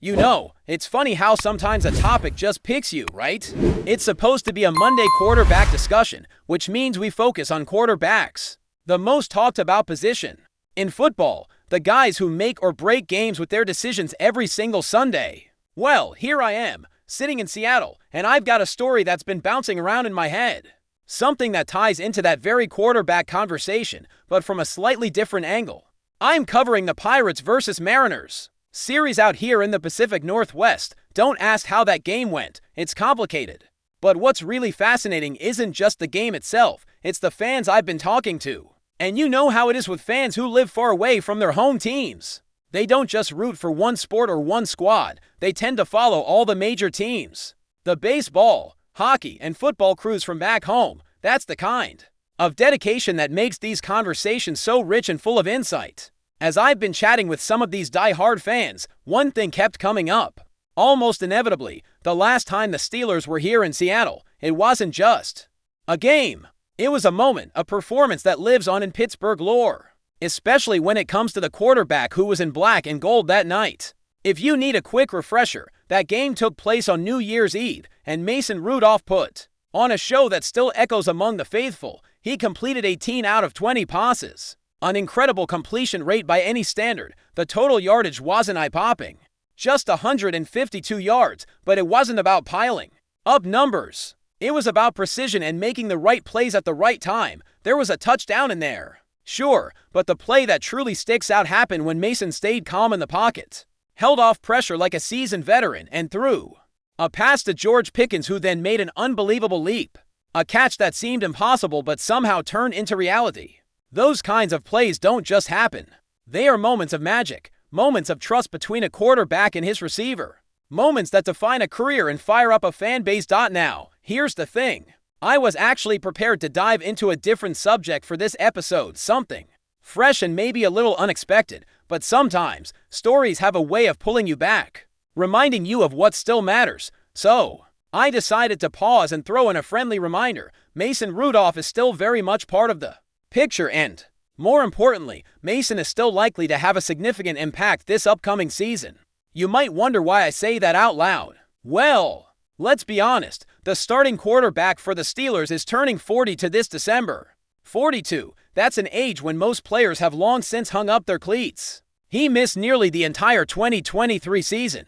You know, it's funny how sometimes a topic just picks you, right? It's supposed to be a Monday quarterback discussion, which means we focus on quarterbacks, the most talked about position. In football, the guys who make or break games with their decisions every single Sunday. Well, here I am, sitting in Seattle, and I've got a story that's been bouncing around in my head. Something that ties into that very quarterback conversation, but from a slightly different angle. I'm covering the Pirates versus Mariners series out here in the Pacific Northwest. Don't ask how that game went, it's complicated. But what's really fascinating isn't just the game itself, it's the fans I've been talking to. And you know how it is with fans who live far away from their home teams. They don't just root for one sport or one squad, they tend to follow all the major teams. The baseball, hockey, and football crews from back home, that's the kind of dedication that makes these conversations so rich and full of insight. As I've been chatting with some of these die-hard fans, one thing kept coming up. Almost inevitably, the last time the Steelers were here in Seattle, it wasn't just a game. It was a moment, a performance that lives on in Pittsburgh lore. Especially when it comes to the quarterback who was in black and gold that night. If you need a quick refresher, that game took place on New Year's Eve, and Mason Rudolph put on a show that still echoes among the faithful. He completed 18 out of 20 passes. An incredible completion rate by any standard. The total yardage wasn't eye-popping. Just 152 yards, but it wasn't about piling up numbers. It was about precision and making the right plays at the right time. There was a touchdown in there. Sure, but the play that truly sticks out happened when Mason stayed calm in the pocket, held off pressure like a seasoned veteran, and threw a pass to George Pickens, who then made an unbelievable leap. A catch that seemed impossible but somehow turned into reality. Those kinds of plays don't just happen. They are moments of magic, moments of trust between a quarterback and his receiver, moments that define a career and fire up a fan base. Now, here's the thing. I was actually prepared to dive into a different subject for this episode, something fresh and maybe a little unexpected, but sometimes stories have a way of pulling you back, reminding you of what still matters. So, I decided to pause and throw in a friendly reminder. Mason Rudolph is still very much part of the picture, and more importantly, Mason is still likely to have a significant impact this upcoming season. You might wonder why I say that out loud. Well, let's be honest, the starting quarterback for the Steelers is turning 40 this December. 42, that's an age when most players have long since hung up their cleats. He missed nearly the entire 2023 season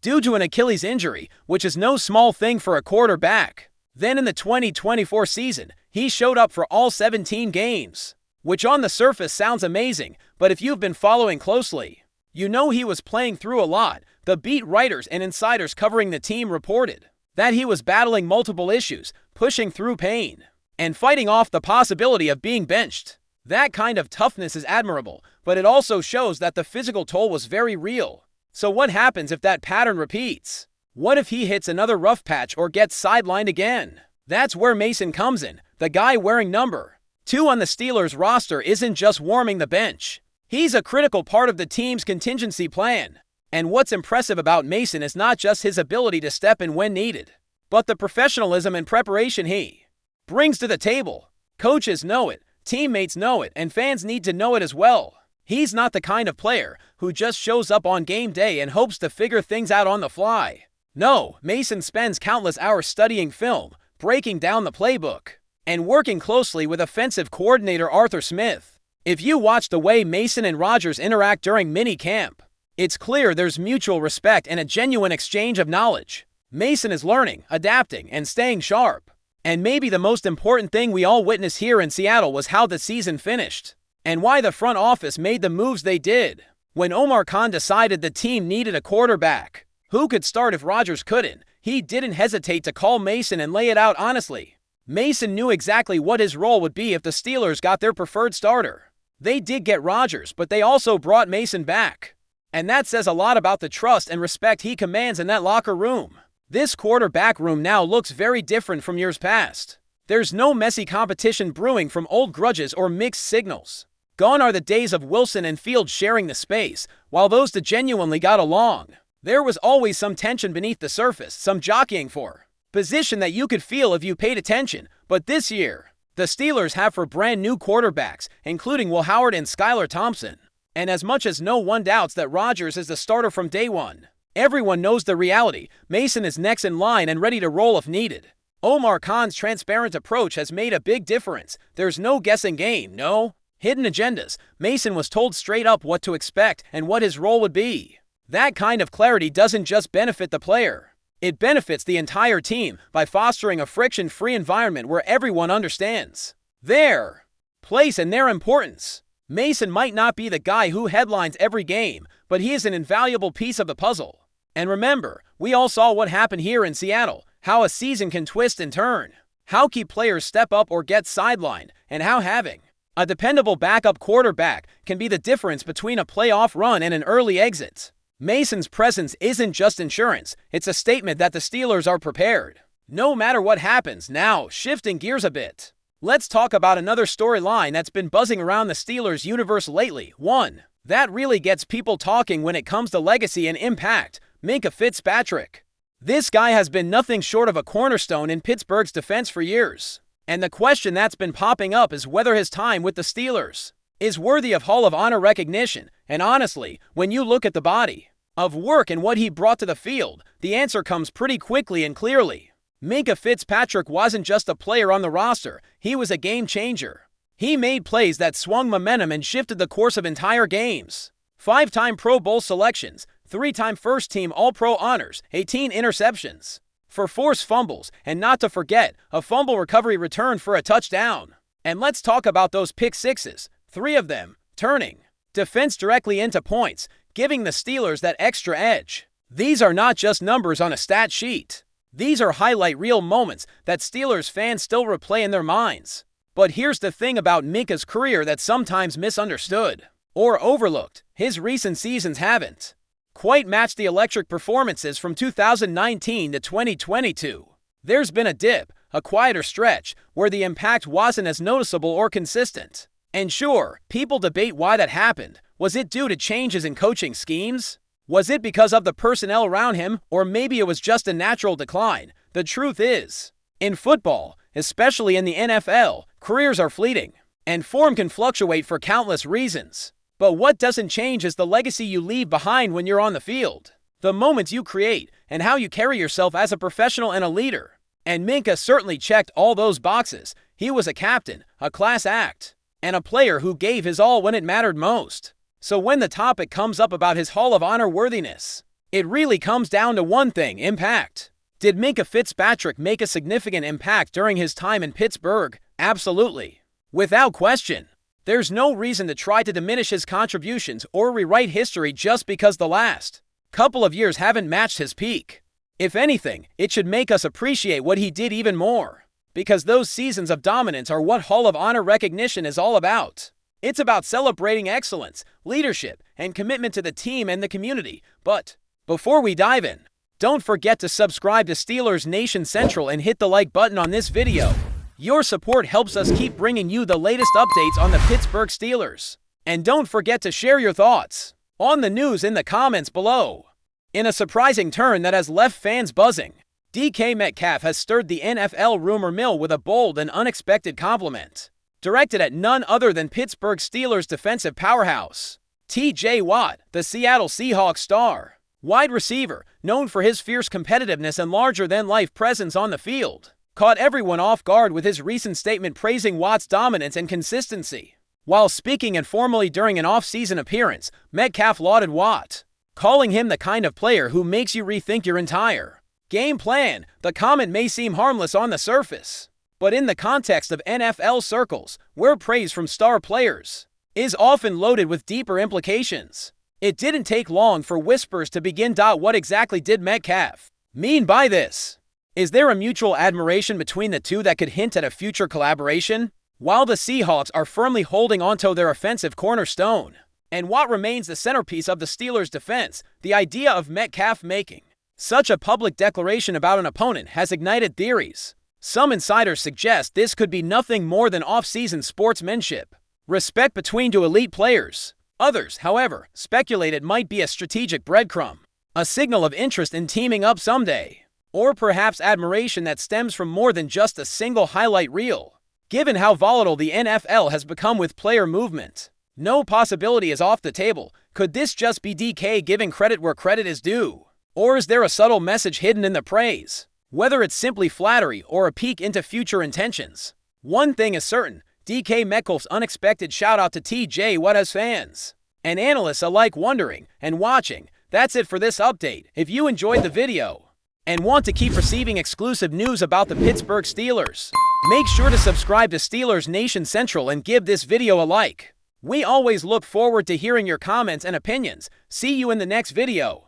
due to an Achilles injury, which is no small thing for a quarterback. Then in the 2024 season, he showed up for all 17 games, which on the surface sounds amazing, but if you've been following closely, you know he was playing through a lot. The beat writers and insiders covering the team reported that he was battling multiple issues, pushing through pain, and fighting off the possibility of being benched. That kind of toughness is admirable, but it also shows that the physical toll was very real. So what happens if that pattern repeats? What if he hits another rough patch or gets sidelined again? That's where Mason comes in. The guy wearing number 2 on the Steelers roster isn't just warming the bench. He's a critical part of the team's contingency plan. And what's impressive about Mason is not just his ability to step in when needed, but the professionalism and preparation he brings to the table. Coaches know it, teammates know it, and fans need to know it as well. He's not the kind of player who just shows up on game day and hopes to figure things out on the fly. No, Mason spends countless hours studying film, breaking down the playbook, and working closely with offensive coordinator Arthur Smith. If you watch the way Mason and Rodgers interact during mini-camp, it's clear there's mutual respect and a genuine exchange of knowledge. Mason is learning, adapting, and staying sharp. And maybe the most important thing we all witnessed here in Seattle was how the season finished, and why the front office made the moves they did. When Omar Khan decided the team needed a quarterback who could start if Rodgers couldn't, he didn't hesitate to call Mason and lay it out honestly. Mason knew exactly what his role would be if the Steelers got their preferred starter. They did get Rodgers, but they also brought Mason back. And that says a lot about the trust and respect he commands in that locker room. This quarterback room now looks very different from years past. There's no messy competition brewing from old grudges or mixed signals. Gone are the days of Wilson and Fields sharing the space, while those that genuinely got along. There was always some tension beneath the surface, some jockeying for position that you could feel if you paid attention. But this year, the Steelers have 4 brand new quarterbacks, including Will Howard and Skylar Thompson. And as much as no one doubts that Rodgers is the starter from day one, Everyone knows the reality. Mason is next in line and ready to roll if needed. Omar Khan's transparent approach has made a big difference. There's no guessing game, no hidden agendas. Mason was told straight up what to expect and what his role would be. That kind of clarity doesn't just benefit the player. It benefits the entire team by fostering a friction-free environment where everyone understands their place and their importance. Mason might not be the guy who headlines every game, but he is an invaluable piece of the puzzle. And remember, we all saw what happened here in Seattle, how a season can twist and turn, how key players step up or get sidelined, and how having a dependable backup quarterback can be the difference between a playoff run and an early exit. Mason's presence isn't just insurance, it's a statement that the Steelers are prepared, no matter what happens. Now, shifting gears a bit, let's talk about another storyline that's been buzzing around the Steelers universe lately, one that really gets people talking when it comes to legacy and impact: Minkah Fitzpatrick. This guy has been nothing short of a cornerstone in Pittsburgh's defense for years, and the question that's been popping up is whether his time with the Steelers is worthy of Hall of Honor recognition. And honestly, when you look at the body of work and what he brought to the field, the answer comes pretty quickly and clearly. Minkah Fitzpatrick wasn't just a player on the roster, he was a game changer. He made plays that swung momentum and shifted the course of entire games. 5-time Pro Bowl selections, 3-time first-team All-Pro honors, 18 interceptions for forced fumbles, and not to forget, a fumble recovery return for a touchdown. And let's talk about those pick sixes, 3 of them turning defense directly into points, giving the Steelers that extra edge. These are not just numbers on a stat sheet. These are highlight reel moments that Steelers fans still replay in their minds. But here's the thing about Minkah's career that's sometimes misunderstood or overlooked: his recent seasons haven't quite matched the electric performances from 2019 to 2022. There's been a dip, a quieter stretch, where the impact wasn't as noticeable or consistent. And sure, people debate why that happened. Was it due to changes in coaching schemes? Was it because of the personnel around him? Or maybe it was just a natural decline? The truth is, in football, especially in the NFL, careers are fleeting, and form can fluctuate for countless reasons. But what doesn't change is the legacy you leave behind when you're on the field, the moments you create, and how you carry yourself as a professional and a leader. And Minkah certainly checked all those boxes. He was a captain, a class act, and a player who gave his all when it mattered most. So when the topic comes up about his Hall of Honor worthiness, it really comes down to one thing: impact. Did Minkah Fitzpatrick make a significant impact during his time in Pittsburgh? Absolutely. Without question. There's no reason to try to diminish his contributions or rewrite history just because the last couple of years haven't matched his peak. If anything, it should make us appreciate what he did even more, because those seasons of dominance are what Hall of Honor recognition is all about. It's about celebrating excellence, leadership, and commitment to the team and the community. But before we dive in, don't forget to subscribe to Steelers Nation Central and hit the like button on this video. Your support helps us keep bringing you the latest updates on the Pittsburgh Steelers. And don't forget to share your thoughts on the news in the comments below. In a surprising turn that has left fans buzzing, DK Metcalf has stirred the NFL rumor mill with a bold and unexpected compliment, directed at none other than Pittsburgh Steelers defensive powerhouse T.J. Watt, the Seattle Seahawks star wide receiver, known for his fierce competitiveness and larger-than-life presence on the field, caught everyone off guard with his recent statement praising Watt's dominance and consistency. While speaking informally during an off-season appearance, Metcalf lauded Watt, calling him the kind of player who makes you rethink your entire game plan. The comment may seem harmless on the surface, but in the context of NFL circles, where praise from star players is often loaded with deeper implications, it didn't take long for whispers to begin. What exactly did Metcalf mean by this? Is there a mutual admiration between the two that could hint at a future collaboration? While the Seahawks are firmly holding onto their offensive cornerstone, and Watt remains the centerpiece of the Steelers' defense, the idea of Metcalf making such a public declaration about an opponent has ignited theories. Some insiders suggest this could be nothing more than off-season sportsmanship, respect between two elite players. Others, however, speculate it might be a strategic breadcrumb, a signal of interest in teaming up someday, or perhaps admiration that stems from more than just a single highlight reel. Given how volatile the NFL has become with player movement, no possibility is off the table. Could this just be DK giving credit where credit is due? Or is there a subtle message hidden in the praise? Whether it's simply flattery or a peek into future intentions. One thing is certain, DK Metcalf's unexpected shout-out to TJ Watt has fans and analysts alike wondering and watching. That's it for this update. If you enjoyed the video and want to keep receiving exclusive news about the Pittsburgh Steelers, make sure to subscribe to Steelers Nation Central and give this video a like. We always look forward to hearing your comments and opinions. See you in the next video.